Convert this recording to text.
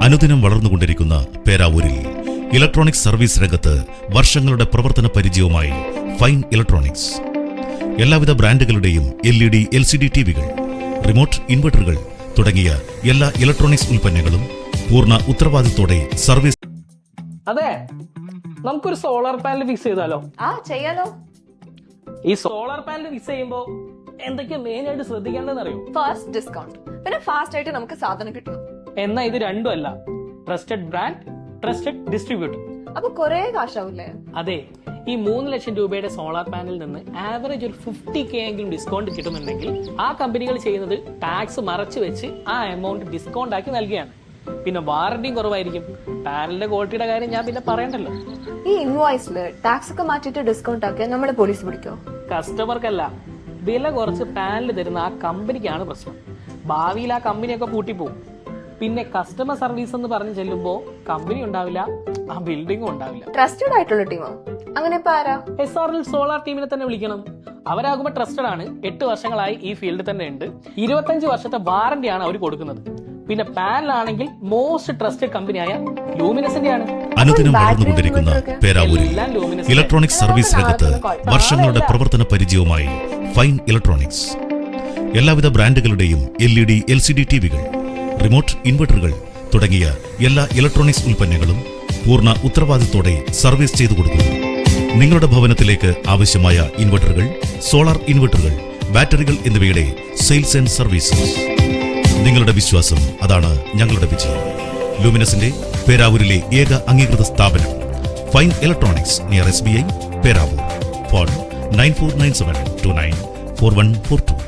അനുദിനം വളർന്നുകൊണ്ടിരിക്കുന്ന പേരാവൂരിൽ electronics service രംഗത്ത് വർഷങ്ങളുടെ പ്രവർത്തന പരിചയവുമായി ഫൈൻ ഇലക്ട്രോണിക്സ്. എല്ലാവിധ ബ്രാൻഡുകളുടെയും LED, LCD ടിവികൾ, റിമോട്ട് ഇൻവെർട്ടറുകൾ തുടങ്ങിയ എല്ലാ ഇലക്ട്രോണിക്സ് ഉൽപ്പന്നങ്ങളും പൂർണ്ണ ഉത്തരവാദിത്തോടെ സർവീസ്. അതെ, നമുക്കൊരു സോളാർ പാനൽ ഫിക്സ് ചെയ്താലോ? ചെയ്യാലോ. ഈ സോളാർ പാനൽ ഫിക്സ് ചെയ്യുമ്പോ എന്തൊക്കെയാ മെയിൻ ആയിട്ട് ശ്രദ്ധിക്കേണ്ടതെന്ന് അറിയോ? ഫസ്റ്റ് ഡിസ്കൗണ്ട്, പിന്നെ ഫാസ്റ്റ് ആയിട്ട് നമുക്ക് സാധനം കിട്ടും. എന്നാ ഇത് രണ്ടും അല്ല, ട്രസ്റ്റഡ് ബ്രാൻഡ്, ട്രസ്റ്റഡ് ഡിസ്ട്രിബ്യൂട്ടർ. അപ്പൊ കൊറേ കാശാവില്ലേ? അതെ, ഈ 3 ലക്ഷം രൂപയുടെ സോളാർ പാനലിൽ നിന്ന് ആവറേജ് ഒരു 50K എങ്കിലും ഡിസ്കൗണ്ട് കിട്ടുന്നുണ്ടെങ്കിൽ ആ കമ്പനികൾ ചെയ്യുന്നത് ടാക്സ് മറച്ചു വെച്ച് ആ എമൗണ്ട് ഡിസ്കൗണ്ട് ആക്കി നൽകുകയാണ്. പിന്നെ വാറണ്ടിയും കുറവായിരിക്കും. പാനലിന്റെ ക്വാളിറ്റിയുടെ കാര്യം ഞാൻ പിന്നെ പറയണ്ടല്ലോ. ഈ ഇൻവോയ്സില് ടാക്സ് ഒക്കെ മാറ്റിട്ട് ഡിസ്കൗണ്ട് ആക്കിയാൽ നമ്മളെ പോലീസ് പിടിക്കോ? കസ്റ്റമർക്കല്ല, വില കുറച്ച് പാനൽ തരുന്ന ആ കമ്പനിക്കാണ് പ്രശ്നം. ഭാവിയിൽ ആ കമ്പനിയൊക്കെ പൂട്ടിപ്പോവും. പിന്നെ കസ്റ്റമർ സർവീസ് എന്ന് പറഞ്ഞു ചെല്ലുമ്പോ കമ്പനി ഉണ്ടാവില്ല, ആ ബിൽഡിംഗും ഉണ്ടാവില്ല. ട്രസ്റ്റഡ് ആയിട്ടുള്ള ടീമോ? അങ്ങനെ ഇപ്പൊ ആരാ? SRL സോളാർ ടീമിനെ തന്നെ വിളിക്കണം. അവരാകുമ്പോ ട്രസ്റ്റഡ് ആണ്. 8 വർഷങ്ങളായി ഈ ഫീൽഡിൽ തന്നെ ഉണ്ട്. 25 വർഷത്തെ വാറന്റിയാണ് അവർ കൊടുക്കുന്നത്. പിന്നെ പാനലാണെങ്കിൽ മോസ്റ്റ് ട്രസ്റ്റഡ് കമ്പനിയായ ലൂമിനസിന്റെ ആണ്. അനുദിനം വളർന്നുകൊണ്ടിരിക്കുന്ന പേരാവൂരിൽ ഇലക്ട്രോണിക്സ് സർവീസ് രംഗത്ത് വർഷങ്ങളുടെ പ്രവർത്തന പരിചയവുമായി ഫൈൻ ഇലക്ട്രോണിക്സ്. എല്ലാവിധ ബ്രാൻഡുകളുടെയും LED, LCD ടിവികൾ, റിമോട്ട് ഇൻവെർട്ടറുകൾ തുടങ്ങിയ എല്ലാ ഇലക്ട്രോണിക്സ് ഉൽപ്പന്നങ്ങളും പൂർണ്ണ ഉത്തരവാദിത്തോടെ സർവീസ് ചെയ്തു കൊടുക്കുന്നു. നിങ്ങളുടെ ഭവനത്തിലേക്ക് ആവശ്യമായ ഇൻവെർട്ടറുകൾ, സോളാർ ഇൻവെർട്ടറുകൾ, ബാറ്ററികൾ എന്നിവയുടെ സെയിൽസ് ആൻഡ് സർവീസസ്. നിങ്ങളുടെ വിശ്വാസം, അതാണ് ഞങ്ങളുടെ വിജയം. ലൂമിനസിന്റെ പേരാവൂരിലെ ഏക അംഗീകൃത സ്ഥാപനം fine electronics, near SBI, Peravoor. Phone 9497294142.